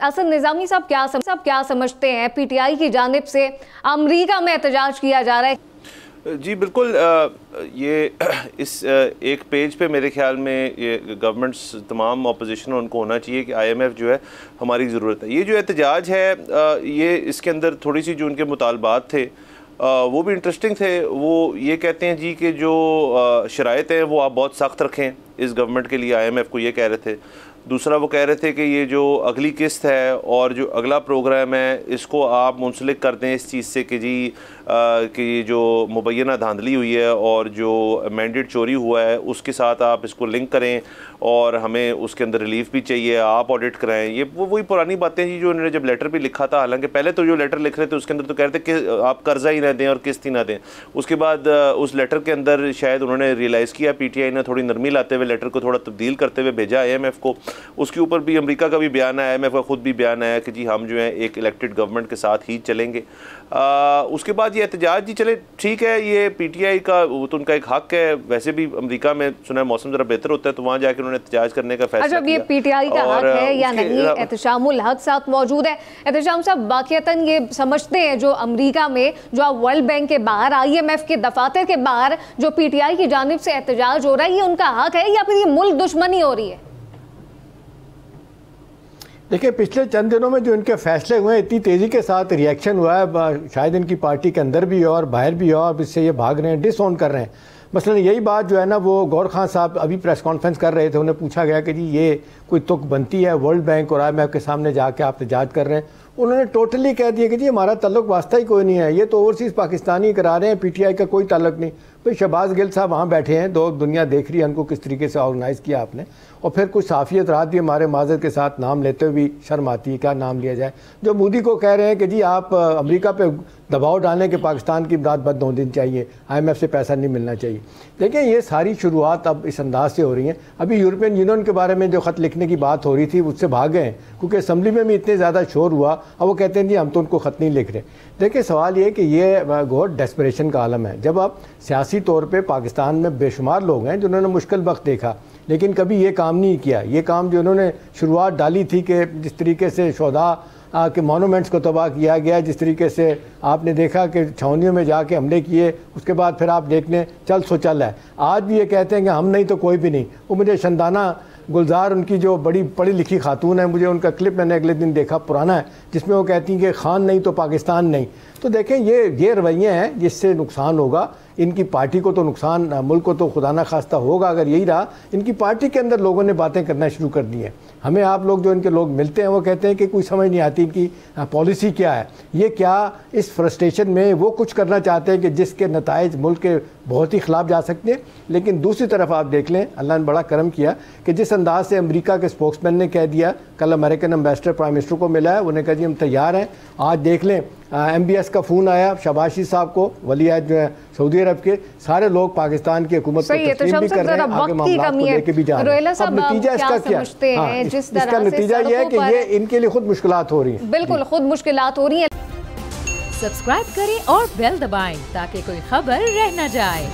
असद निज़ामी साहब क्या समझते हैं पीटीआई की जानिब से अमरीका में एहतजाज किया जा रहा है? जी बिल्कुल, ये इस एक पेज पे मेरे ख्याल में ये गवर्नमेंट्स तमाम अपोजिशन उनको होना चाहिए कि IMF जो है हमारी ज़रूरत है। ये जो एहतजाज है ये इसके अंदर थोड़ी सी जो उनके मुतालबात थे वो भी इंटरेस्टिंग थे। वो ये कहते हैं जी कि जो शराइत हैं वो आप बहुत सख्त रखें इस गवर्नमेंट के लिए, IMF को ये कह रहे थे। दूसरा वो कह रहे थे कि ये जो अगली किस्त है और जो अगला प्रोग्राम है इसको आप मुंसलिक कर दें इस चीज़ से कि जी कि जो मुबैना धांधली हुई है और जो मैंडेट चोरी हुआ है उसके साथ आप इसको लिंक करें और हमें उसके अंदर रिलीफ भी चाहिए, आप ऑडिट कराएं। ये वही पुरानी बातें जी जो उन्होंने जब लेटर भी लिखा था। हालांकि पहले तो जो लेटर लिख रहे थे उसके अंदर तो कह रहे थे कि आप कर्जा ही ना दें और किस्त ही ना दें। उसके बाद उस लेटर के अंदर शायद उन्होंने रियलाइज़ किया, PTI ने थोड़ी नरमी लाते हुए लेटर को थोड़ा तब्दील करते हुए भेजा IMF को। उसके ऊपर भी अमेरिका का भी बयान आया, IMF का खुद भी बयान आया कि जी हम जो है एक इलेक्टेड गवर्नमेंट के साथ ही चलेंगे। उसके बाद ये एहतजाज जी चले ठीक है, ये PTI का वो तो उनका एक हक है। वैसे भी अमेरिका में सुना है मौसम ज़रा बेहतर होता है तो वहाँ जाके उन्होंने एहतजाज करने का फैसला किया। ये PTI का हक है या नहीं? एहतशामुल हक साथ मौजूद है। एहतशाम साहब वाक़ियतन ये समझते हैं जो अमेरिका में जो वर्ल्ड बैंक के बाहर IMF के दफातर के बाहर जो PTI की जानिब से एहतजाज हो रहा है ये उनका हक है या फिर ये मुल्क दुश्मनी हो रही है? देखिए, पिछले चंद दिनों में जो इनके फैसले हुए हैं, इतनी तेज़ी के साथ रिएक्शन हुआ है, शायद इनकी पार्टी के अंदर भी हो और बाहर भी हो, अब इससे ये भाग रहे हैं, डिसऑन कर रहे हैं। मसलन यही बात जो है ना, वो गौर खान साहब अभी प्रेस कॉन्फ्रेंस कर रहे थे, उन्हें पूछा गया कि जी ये कोई तुक बनती है, वर्ल्ड बैंक और IMF के सामने जाके आप एहतजाज कर रहे हैं। उन्होंने टोटली कह दिया कि जी हमारा ताल्लुक वास्ता ही कोई नहीं है, ये तो ओवरसीज़ पाकिस्तानी करा रहे हैं, PTI का कोई ताल्लुक नहीं। भाई शहबाज गिल साहब वहाँ बैठे हैं, दो दुनिया देख रही है उनको किस तरीके से ऑर्गेनाइज़ किया आपने। और फिर कुछ साफ़ियत रात भी हमारे माजर के साथ नाम लेते हुए भी शर्म आती है, क्या नाम लिया जाए। जो मोदी को कह रहे हैं कि जी आप अमेरिका पे दबाव डालें कि पाकिस्तान की इमदाद बंद होनी चाहिए, IMF से पैसा नहीं मिलना चाहिए। देखिए ये सारी शुरुआत अब इस अंदाज से हो रही है। अभी यूरोपियन यूनियन के बारे में जो ख़त लिखने की बात हो रही थी उससे भाग गए क्योंकि असम्बली में भी इतने ज़्यादा शोर हुआ। अब वो कहते हैं जी हम तो उनको ख़त नहीं लिख रहे। देखिए सवाल ये कि ये बहुत डेस्परेशन का आलम है। जब आप सियासी तौर पर पाकिस्तान में बेशुमार लोग हैं जिन्होंने मुश्किल वक्त देखा लेकिन कभी ये काम नहीं किया। ये काम जो उन्होंने शुरुआत डाली थी कि जिस तरीके से शोधा के मोनूमेंट्स को तबाह किया गया, जिस तरीके से आपने देखा कि छावनियों में जाके हमले किए, उसके बाद फिर आप देखने चल सो चल है। आज भी ये कहते हैं कि हम नहीं तो कोई भी नहीं। वो मुझे शंदाना गुलजार उनकी जो बड़ी पढ़ी लिखी खातून है, मुझे उनका क्लिप मैंने अगले दिन देखा, पुराना है, जिसमें वो कहती हैं कि खान नहीं तो पाकिस्तान नहीं। तो देखें ये रवैये हैं जिससे नुकसान होगा इनकी पार्टी को, तो नुकसान मुल्क को तो खुदा ना खास्ता होगा अगर यही रहा। इनकी पार्टी के अंदर लोगों ने बातें करना शुरू कर दी हैं। हमें आप लोग जो इनके लोग मिलते हैं वो कहते हैं कि कोई समझ नहीं आती इनकी पॉलिसी क्या है। ये क्या इस फ्रस्ट्रेशन में वो कुछ करना चाहते हैं कि जिसके नताइज मुल्क के बहुत ही खिलाफ जा सकते हैं। लेकिन दूसरी तरफ आप देख लें, अल्लाह ने बड़ा करम किया कि जिस अंदाज से अमेरिका के स्पोक्समैन ने कह दिया, कल अमेरिकन एम्बेसडर प्राइम मिनिस्टर को मिला है, उन्हें कहा जी हम तैयार हैं। आज देख लें MBS का फ़ोन आया शहबाज साहब को, वली अहद जो है सऊदी अरब के, सारे लोग पाकिस्तान की हुकूमत को तस्लीम भी कर रहे हैं, आगे मामलात को लेके भी जा रहे हैं। अब नतीजा इसका क्या है? इसका नतीजा ये है कि ये इनके लिए खुद मुश्किलात हो रही हैं। बिल्कुल खुद मुश्किलात हो रही हैं। सब्सक्राइब करें और बेल दबाएं ताकि कोई खबर रह न जाए।